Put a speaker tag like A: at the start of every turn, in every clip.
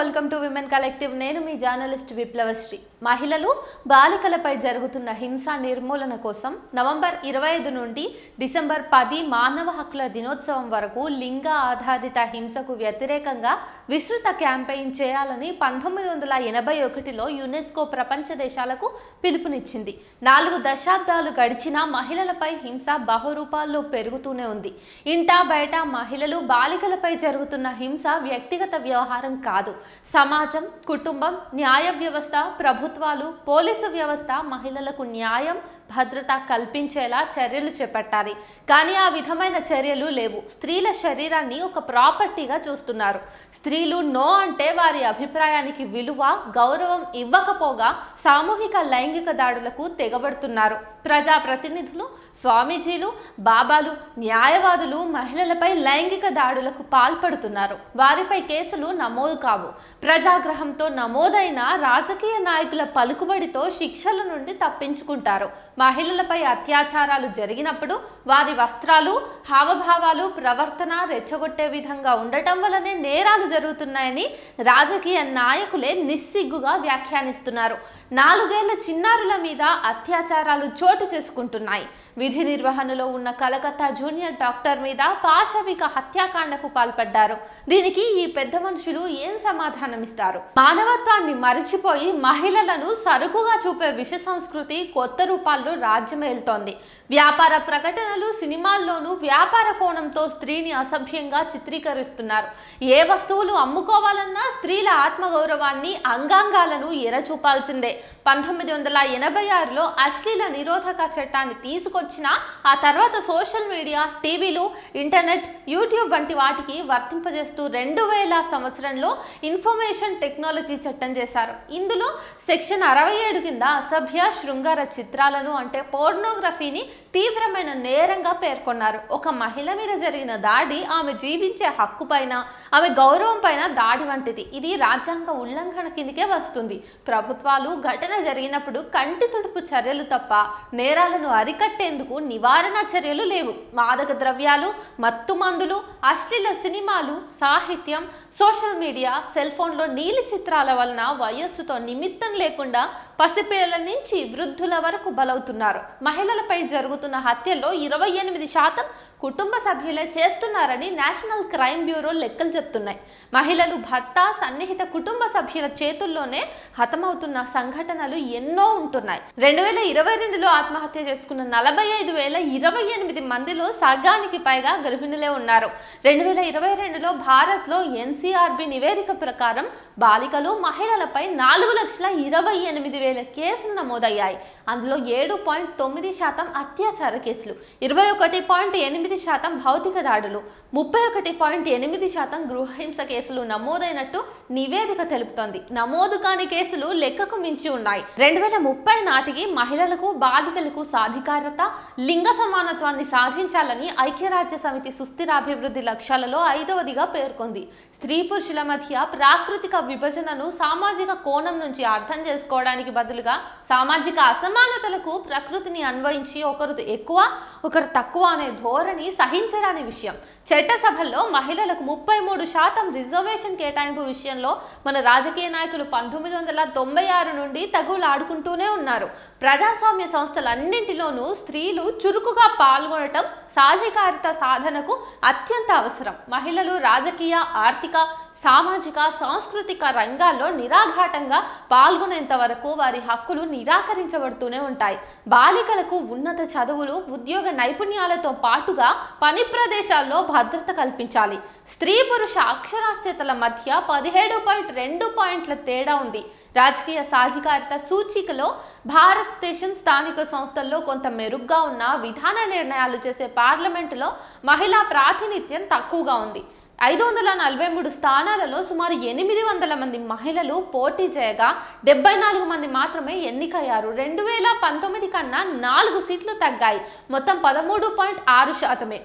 A: Welcome to women collective. నేను మీ journalist విప్లవశ్రీ. మహిళలు బాలికలపై జరుగుతున్న హింస నిర్మూలన కోసం నవంబర్ 25 నుండి డిసెంబర్ 10 మానవ హక్కుల దినోత్సవం వరకు లింగ ఆధారిత హింసకు వ్యతిరేకంగా విస్తృత క్యాంపెయిన్ చేయాలని 1981లో యునెస్కో ప్రపంచ దేశాలకు పిలుపునిచ్చింది. 4 దశాబ్దాలు గడిచినా మహిళలపై హింస బహురూపాల్లో పెరుగుతూనే ఉంది. ఇంటా బయట మహిళలు బాలికలపై జరుగుతున్న హింస వ్యక్తిగత వ్యవహారం కాదు. సమాజం, కుటుంబం, న్యాయ వ్యవస్థ, ప్రభుత్వాలు, పోలీసు వ్యవస్థ మహిళలకు న్యాయం, భద్రత కల్పించేలా చర్యలు చేపట్టాలి. కానీ ఆ విధమైన చర్యలు లేవు. స్త్రీల శరీరాన్ని ఒక ప్రాపర్టీగా చూస్తున్నారు. స్త్రీలు నో అంటే వారి అభిప్రాయానికి విలువ, గౌరవం ఇవ్వకపోగా సామూహిక లైంగిక దాడులకు తెగబడుతున్నారు. ప్రజాప్రతినిధులు, స్వామీజీలు, బాబాలు, న్యాయవాదులు మహిళలపై లైంగిక దాడులకు పాల్పడుతున్నారు. వారిపై కేసులు నమోదు కావు. ప్రజాగ్రహంతో నమోదైన రాజకీయ నాయకుల పలుకుబడితో శిక్షల నుండి తప్పించుకుంటారు. మహిళలపై అత్యాచారాలు జరిగినప్పుడు వారి వస్త్రాలు, హావభావాలు, ప్రవర్తన రెచ్చగొట్టే విధంగా ఉండటం వల్లనే నేరాలు జరుగుతున్నాయని రాజకీయ నాయకులే నిస్సిగ్గుగా వ్యాఖ్యానిస్తున్నారు. 4 ఏళ్ల చిన్నారుల మీద అత్యాచారాలు చోటు చేసుకుంటున్నాయి. విధి నిర్వహణలో ఉన్న కలకత్తా జూనియర్ డాక్టర్ మీద పాశవిక హత్యాకాండకు పాల్పడ్డారు. దీనికి ఈ పెద్ద మనుషులు ఏం సమాధానమిస్తారు? మానవత్వాన్ని మరిచిపోయి మహిళలను సరుకుగా చూపే విష సంస్కృతి కొత్త రూపాల్లో రాజ్యమేలుతోంది. వ్యాపార ప్రకటనలు, సినిమాల్లోనూ వ్యాపార కోణంతో స్త్రీని అసభ్యంగా చిత్రీకరిస్తున్నారు. ఏ వస్తువులు అమ్ముకోవాలన్నా స్త్రీల ఆత్మగౌరవాన్ని, అంగాంగాలను ఎరచూపాల్సిందే. 1986లో అశ్లీల నిరోధక చట్టాన్ని తీసుకొచ్చిన ఆ తర్వాత సోషల్ మీడియా, టీవీలు, ఇంటర్నెట్, యూట్యూబ్ వంటి వాటికి వర్తింపజేస్తూ 2000 సంవత్సరంలో ఇన్ఫర్మేషన్ టెక్నాలజీ చట్టం చేశారు. ఇందులో సెక్షన్ 67 కింద అసభ్య శృంగార చిత్రాలను అంటే పోర్నోగ్రఫీని తీవ్రమైన నేరంగా పేర్కొన్నారు. ఒక మహిళ మీద జరిగిన దాడి ఆమె జీవించే హక్కు పైన, ఆమె గౌరవం పైన దాడి వంటిది. ఇది రాజ్యాంగ ఉల్లంఘన కిందకే వస్తుంది. ప్రభుత్వాలు ఘటన జరిగినప్పుడు కంటి తుడుపు చర్యలు తప్ప నేరాలను అరికట్టేందుకు నివారణ చర్యలు లేవు. మాదక ద్రవ్యాలు, మత్తు మందులు, అశ్లీల సినిమాలు, సాహిత్యం, సోషల్ మీడియా, సెల్ ఫోన్లో నీలి చిత్రాల వలన వయస్సుతో నిమిత్తం లేకుండా పసిపిల్లల నుంచి వృద్ధుల వరకు బలవుతున్నారు. మహిళలపై జరుగుతున్న హత్యల్లో 28% కుటుంబ సభ్యులే చేస్తున్నారని నేషనల్ క్రైమ్ బ్యూరో లెక్కలు చెప్తున్నాయి. మహిళలు భర్త, సన్నిహిత కుటుంబ సభ్యుల చేతుల్లోనే హతమవుతున్న సంఘటనలు ఎన్నో ఉంటున్నాయి. 2022లో ఆత్మహత్య చేసుకున్న 45,028 మందిలో సగానికి పైగా గర్భిణులే ఉన్నారు. 2022లో భారత్లో ఎన్సీఆర్బీ నివేదిక ప్రకారం బాలికలు, మహిళలపై 4,28,000 కేసులు నమోదయ్యాయి. అందులో 7.9% అత్యాచార కేసులు, 21.8% భౌతిక దాడులు, 31.8% గృహహింస కేసులు నమోదైనట్టు నివేదిక తెలుపుతోంది. నమోదు కాని కేసులు లెక్కకు మించి ఉన్నాయి. 2030 నాటికి మహిళలకు, బాలికలకు సాధికారత, లింగ సమానత్వాన్ని సాధించాలని ఐక్యరాజ్య సమితి సుస్థిరాభివృద్ధి లక్ష్యాలలో 5వదిగా పేర్కొంది. స్త్రీ పురుషుల మధ్య ప్రాకృతిక విభజనను సామాజిక కోణం నుంచి అర్థం చేసుకోవడానికి బదులుగా సామాజిక అసమానతలకు ప్రకృతిని అన్వయించి ఒకరు ఎక్కువ, ఒకరు తక్కువ అనే ధోరణి సహించరాని విషయం. చట్టసభల్లో మహిళలకు 33% రిజర్వేషన్ కేటాయింపు విషయంలో మన రాజకీయ నాయకులు 1996 నుండి తగులాడుకుంటూనే ఉన్నారు. ప్రజాస్వామ్య సంస్థలన్నింటిలోనూ స్త్రీలు చురుకుగా పాల్గొనటం సాధికారిత సాధనకు అత్యంత అవసరం. మహిళలు రాజకీయ, ఆర్థిక, సామాజిక, సాంస్కృతిక రంగాల్లో నిరాఘాటంగా పాల్గొనేంత వరకు వారి హక్కులు నిరాకరించబడుతూనే ఉంటాయి. బాలికలకు ఉన్నత చదువులు, ఉద్యోగ నైపుణ్యాలతో పాటుగా పని ప్రదేశాల్లో భద్రత కల్పించాలి. స్త్రీ పురుష అక్షరాస్యతల మధ్య 17.2 పాయింట్ల తేడా ఉంది. రాజకీయ సాధికారిత సూచికలో భారతదేశం స్థానిక సంస్థల్లో కొంత మెరుగ్గా ఉన్న విధాన నిర్ణయాలు చేసే పార్లమెంటులో మహిళా ప్రాతినిధ్యం తక్కువగా ఉంది. 543 స్థానాలలో సుమారు 800 మంది మహిళలు పోటీ చేయగా 74 మంది మాత్రమే ఎన్నికయ్యారు. 2019 కన్నా 4 సీట్లు తగ్గాయి. మొత్తం 13.6%.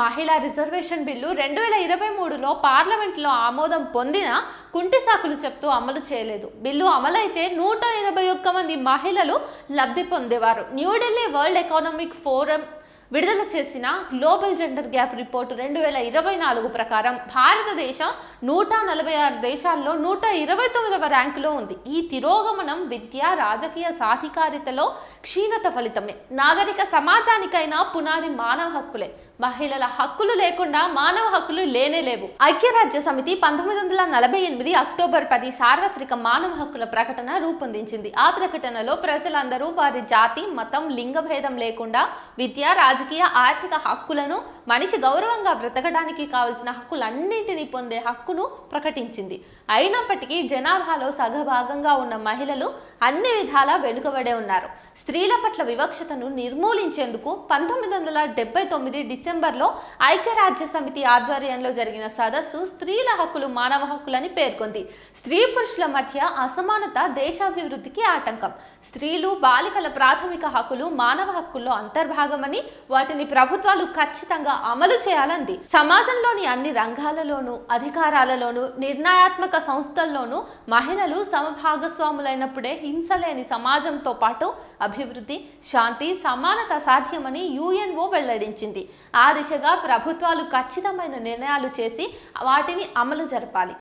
A: మహిళా రిజర్వేషన్ బిల్లు 2023లో పార్లమెంట్లో ఆమోదం పొందిన కుంటి సాకులు చెప్తూ అమలు చేయలేదు. బిల్లు అమలైతే 181 మంది మహిళలు లబ్ధి పొందేవారు. న్యూఢిల్లీ వరల్డ్ ఎకనామిక్ ఫోరం విడుదల చేసిన గ్లోబల్ జెండర్ గ్యాప్ రిపోర్టు 2024 ప్రకారం భారతదేశం 146 దేశాల్లో 129వ ర్యాంకులో ఉంది. ఈ తిరోగమనం విద్య, రాజకీయ సాధికారితలో క్షీణత ఫలితమే. నాగరిక సమాజానికైనా పునాది మానవ హక్కులే. మహిళల హక్కులు లేకుండా మానవ హక్కులు లేనేలేవు. ఐక్యరాజ్య సమితి 1948 అక్టోబర్ 10 సార్వత్రిక మానవ హక్కుల ప్రకటన రూపొందించింది. ఆ ప్రకటనలో ప్రజలందరూ వారి జాతి, మతం, లింగ భేదం లేకుండా విద్య, రాజకీయ, ఆర్థిక హక్కులను, మనిషి గౌరవంగా బ్రతకడానికి కావలసిన హక్కులన్నింటినీ పొందే హక్కును ప్రకటించింది. అయినప్పటికీ జనాభాలో సగభాగంగా ఉన్న మహిళలు అన్ని విధాలా వెనుకబడే ఉన్నారు. స్త్రీల పట్ల వివక్షతను నిర్మూలించేందుకు 1979 డిసెంబర్లో ఐక్యరాజ్య సమితి ఆధ్వర్యంలో జరిగిన సదస్సు స్త్రీల హక్కులు మానవ హక్కులని పేర్కొంది. స్త్రీ పురుషుల మధ్య అసమానత దేశాభివృద్ధికి ఆటంకం. స్త్రీలు, బాలికల ప్రాథమిక హక్కులు మానవ హక్కుల్లో అంతర్భాగమని, వాటిని ప్రభుత్వాలు ఖచ్చితంగా అమలు చేయాలంది. సమాజంలోని అన్ని రంగాలలోనూ, అధికారాలలోనూ, నిర్ణయాత్మక సంస్థల్లోనూ మహిళలు సమభాగస్వాములైనప్పుడే హింస లేని సమాజంతో పాటు అభివృద్ధి, శాంతి, సమానత సాధ్యమని యుఎన్ఓ వెల్లడించింది. ఆ దిశగా ప్రభుత్వాలు ఖచ్చితమైన నిర్ణయాలు చేసి వాటిని అమలు జరపాలి.